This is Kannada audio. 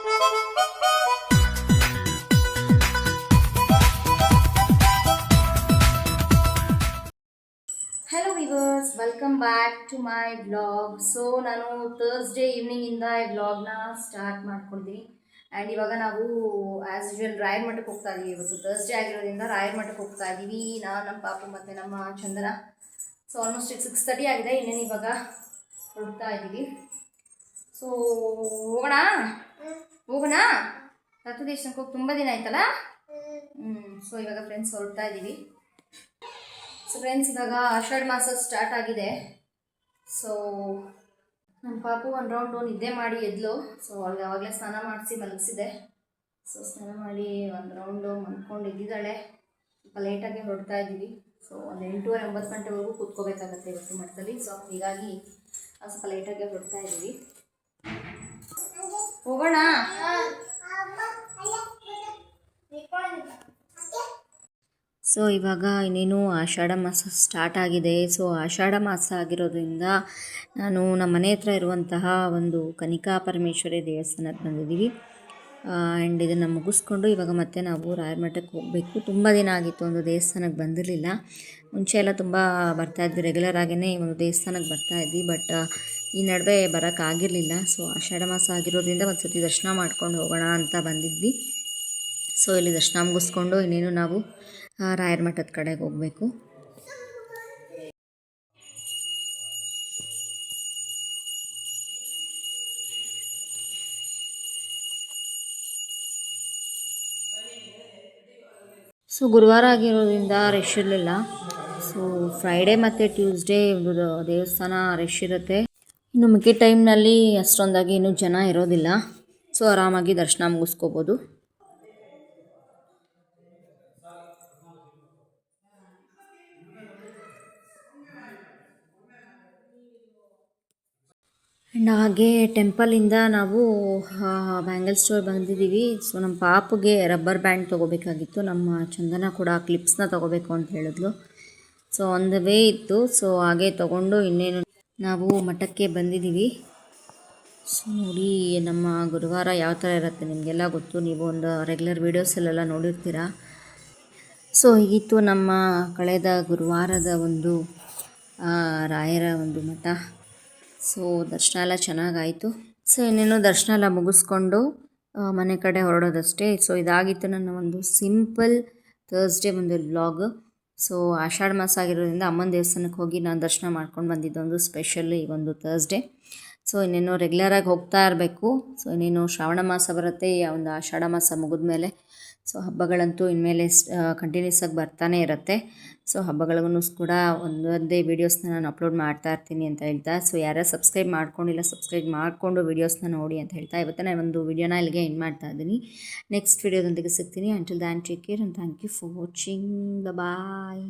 Hello viewers, welcome back to my vlog. So ನಾನು ಥರ್ಸ್ಡೇ ಈವ್ನಿಂಗಿಂದ ಈ ವ್ಲಾಗ್ನ ಸ್ಟಾರ್ಟ್ ಮಾಡ್ಕೊಂಡಿದ್ದೀನಿ. ಆ್ಯಂಡ್ ಇವಾಗ ನಾವು ಆ್ಯಸ್ ಯೂಶುವಲ್ ರಾಯರ ಮಠಕ್ಕೆ ಹೋಗ್ತಾ ಇದ್ದೀವಿ. ಇವತ್ತು ಥರ್ಸ್ಡೇ ಆಗಿರೋದ್ರಿಂದ ರಾಯರ ಮಠಕ್ಕೆ ಹೋಗ್ತಾ ಇದ್ದೀವಿ. ನಾನು, ನಮ್ಮ ಪಾಪು ಮತ್ತು ನಮ್ಮ ಚಂದನ. ಸೊ ಆಲ್ಮೋಸ್ಟ್ 6:30 ಆಗಿದೆ. ಇನ್ನೇನು ಇವಾಗ ಹೊರಡ್ತಾ ಇದ್ದೀವಿ. ಸೊ ಹೋಗೋಣ ಹೋಗೋಣ ರಥ ದೇಶಕ್ಕೆ ಹೋಗಿ ತುಂಬ ದಿನ ಆಯ್ತಲ್ಲ. ಸೊ ಇವಾಗ ಫ್ರೆಂಡ್ಸ್ ಹೊರಡ್ತಾ ಇದ್ದೀವಿ. ಸೊ ಫ್ರೆಂಡ್ಸ್, ಇವಾಗ ಆಷಾಢ ಮಾಸ ಸ್ಟಾರ್ಟ್ ಆಗಿದೆ. ಸೊ ನಮ್ಮ ಪಾಪು ಒಂದು ರೌಂಡು ನಿದ್ದೆ ಮಾಡಿ ಎದ್ಲು. ಸೊ ಅವಳಿಗೆ ಆವಾಗಲೇ ಸ್ನಾನ ಮಾಡಿಸಿ ಮಲಗಿಸಿದೆ. ಸೊ ಸ್ನಾನ ಮಾಡಿ ಒಂದು ರೌಂಡು ಮಲ್ಕೊಂಡು ಎದ್ದಿದ್ದಾಳೆ. ಸ್ವಲ್ಪ ಲೇಟಾಗಿ ಹೊರಡ್ತಾ ಇದ್ದೀವಿ. ಸೊ ಒಂದು 8:30-9 ಗಂಟೆವರೆಗೂ ಕೂತ್ಕೋಬೇಕಾಗತ್ತೆ ಇವತ್ತು ಮಠದಲ್ಲಿ. ಸೊ ಹೀಗಾಗಿ ಸ್ವಲ್ಪ ಲೇಟಾಗಿ ಹೊರಡ್ತಾ ಇದ್ದೀವಿ. ಹೋಗೋಣ. ಸೊ ಇವಾಗ ಇನ್ನೇನು ಆಷಾಢ ಮಾಸ ಸ್ಟಾರ್ಟ್ ಆಗಿದೆ. ಸೊ ಆಷಾಢ ಮಾಸ ಆಗಿರೋದ್ರಿಂದ ನಾನು ನಮ್ಮ ಮನೆ ಹತ್ರ ಇರುವಂತಹ ಒಂದು ಕನಿಕಾ ಪರಮೇಶ್ವರಿ ದೇವಸ್ಥಾನಕ್ಕೆ ಬಂದಿದ್ದೀವಿ. ಆ್ಯಂಡ್ ಇದನ್ನು ಮುಗಿಸ್ಕೊಂಡು ಇವಾಗ ಮತ್ತೆ ನಾವು ರಾಯರ ಮಠಕ್ಕೆ ಹೋಗಬೇಕು. ತುಂಬ ದಿನ ಆಗಿತ್ತು ಒಂದು ದೇವಸ್ಥಾನಕ್ಕೆ ಬಂದಿರಲಿಲ್ಲ. ಮುಂಚೆ ಎಲ್ಲ ತುಂಬ ಬರ್ತಾಯಿದ್ವಿ, ರೆಗ್ಯುಲರ್ ಆಗಿಯೇ ಒಂದು ದೇವಸ್ಥಾನಕ್ಕೆ ಬರ್ತಾಯಿದ್ವಿ. ಬಟ್ ಈ ನಡುವೆ ಬರೋಕ್ಕಾಗಿರಲಿಲ್ಲ. ಸೊ ಆಷಾಢ ಮಾಸ ಆಗಿರೋದ್ರಿಂದ ಒಂದು ಸರ್ತಿ ದರ್ಶನ ಮಾಡ್ಕೊಂಡು ಹೋಗೋಣ ಅಂತ ಬಂದಿದ್ವಿ. ಸೊ ಇಲ್ಲಿ ದರ್ಶನ ಮುಗಿಸ್ಕೊಂಡು ಇನ್ನೇನು ನಾವು ರಾಯರ ಮಠದ ಕಡೆಗೆ ಹೋಗಬೇಕು. ಸೊ ಗುರುವಾರ ಆಗಿರೋದ್ರಿಂದ ರಶ್ ಇರಲಿಲ್ಲ. ಸೊ ಫ್ರೈಡೇ ಮತ್ತು ಟ್ಯೂಸ್ಡೇ ಒಂದು ದೇವಸ್ಥಾನ ರಶ್ ಇರುತ್ತೆ. ಇನ್ನು ಮಿಕ್ಕಿ ಟೈಮ್ನಲ್ಲಿ ಅಷ್ಟೊಂದಾಗಿ ಇನ್ನೂ ಜನ ಇರೋದಿಲ್ಲ. ಸೊ ಆರಾಮಾಗಿ ದರ್ಶನ ಮುಗಿಸ್ಕೋಬೋದು. ಆ್ಯಂಡ್ ಹಾಗೆ ಟೆಂಪಲಿಂದ ನಾವು ಬ್ಯಾಂಗಲ್ ಸ್ಟೋರ್ ಬಂದಿದ್ದೀವಿ. ಸೊ ನಮ್ಮ ಪಾಪುಗೆ ರಬ್ಬರ್ ಬ್ಯಾಂಡ್ ತೊಗೋಬೇಕಾಗಿತ್ತು. ನಮ್ಮ ಚಂದನ ಕೂಡ ಕ್ಲಿಪ್ಸ್ನ ತೊಗೋಬೇಕು ಅಂತ ಹೇಳಿದ್ಲು. ಸೊ ಆನ್ ದ ವೇ ಇತ್ತು. ಸೊ ಹಾಗೆ ತೊಗೊಂಡು ಇನ್ನೇನು ನಾವು ಮಠಕ್ಕೆ ಬಂದಿದ್ದೀವಿ. ಸೊ ನೋಡಿ, ನಮ್ಮ ಗುರುವಾರ ಯಾವ ಥರ ಇರುತ್ತೆ ನಿಮಗೆಲ್ಲ ಗೊತ್ತು. ನೀವು ಒಂದು ರೆಗ್ಯುಲರ್ ವೀಡಿಯೋಸಲ್ಲೆಲ್ಲ ನೋಡಿರ್ತೀರ. ಸೊ ಹೀಗಿತ್ತು ನಮ್ಮ ಕಳೆದ ಗುರುವಾರದ ಒಂದು ರಾಯರ ಒಂದು ಮಠ. ಸೊ ದರ್ಶನ ಎಲ್ಲ ಚೆನ್ನಾಗಾಯಿತು. ಸೊ ಇನ್ನೇನು ದರ್ಶನ ಎಲ್ಲ ಮುಗಿಸ್ಕೊಂಡು ಮನೆ ಕಡೆ ಹೊರಡೋದಷ್ಟೇ. ಸೊ ಇದಾಗಿತ್ತು ನನ್ನ ಒಂದು ಸಿಂಪಲ್ ಥರ್ಸ್ಡೇ ಒಂದು ವ್ಲಾಗ್. ಸೊ ಆಷಾಢ ಮಾಸ ಆಗಿರೋದ್ರಿಂದ ಅಮ್ಮನ ದೇವಸ್ಥಾನಕ್ಕೆ ಹೋಗಿ ನಾನು ದರ್ಶನ ಮಾಡ್ಕೊಂಡು ಬಂದಿದ್ದೊಂದು ಸ್ಪೆಷಲ್ ಈ ಒಂದು ಥರ್ಸ್ಡೇ. ಸೊ ಇನ್ನೇನು ರೆಗ್ಯುಲರಾಗಿ ಹೋಗ್ತಾ ಇರಬೇಕು. ಸೊ ಇನ್ನೇನು ಶ್ರಾವಣ ಮಾಸ ಬರುತ್ತೆ, ಒಂದು ಆಷಾಢ ಮಾಸ ಮುಗಿದ ಮೇಲೆ. ಸೊ ಹಬ್ಬಗಳಂತೂ ಇನ್ಮೇಲೆ ಕಂಟಿನ್ಯೂಸ್ ಆಗಿ ಬರ್ತಾನೆ ಇರುತ್ತೆ. ಸೊ ಹಬ್ಬಗಳಿಗೂ ಕೂಡ ಒಂದೊಂದೇ ವೀಡಿಯೋಸ್ನ ನಾನು ಅಪ್ಲೋಡ್ ಮಾಡ್ತಾ ಇರ್ತೀನಿ ಅಂತ ಹೇಳ್ತಾ, ಸೊ ಯಾರ್ಯಾರು ಸಬ್ಸ್ಕ್ರೈಬ್ ಮಾಡ್ಕೊಂಡಿಲ್ಲ ಸಬ್ಸ್ಕ್ರೈಬ್ ಮಾಡಿಕೊಂಡು ವೀಡಿಯೋಸ್ನ ನೋಡಿ ಅಂತ ಹೇಳ್ತಾ ಇವತ್ತು ನಾನು ಒಂದು ವೀಡಿಯೋನ ಇಲ್ಲಿಗೆ ಎಂಡ್ ಮಾಡ್ತಾ ಇದ್ದೀನಿ. ನೆಕ್ಸ್ಟ್ ವೀಡಿಯೋದೊಂದಿಗೆ ಸಿಗ್ತೀನಿ. Until then take care and thank you for watching. Bye.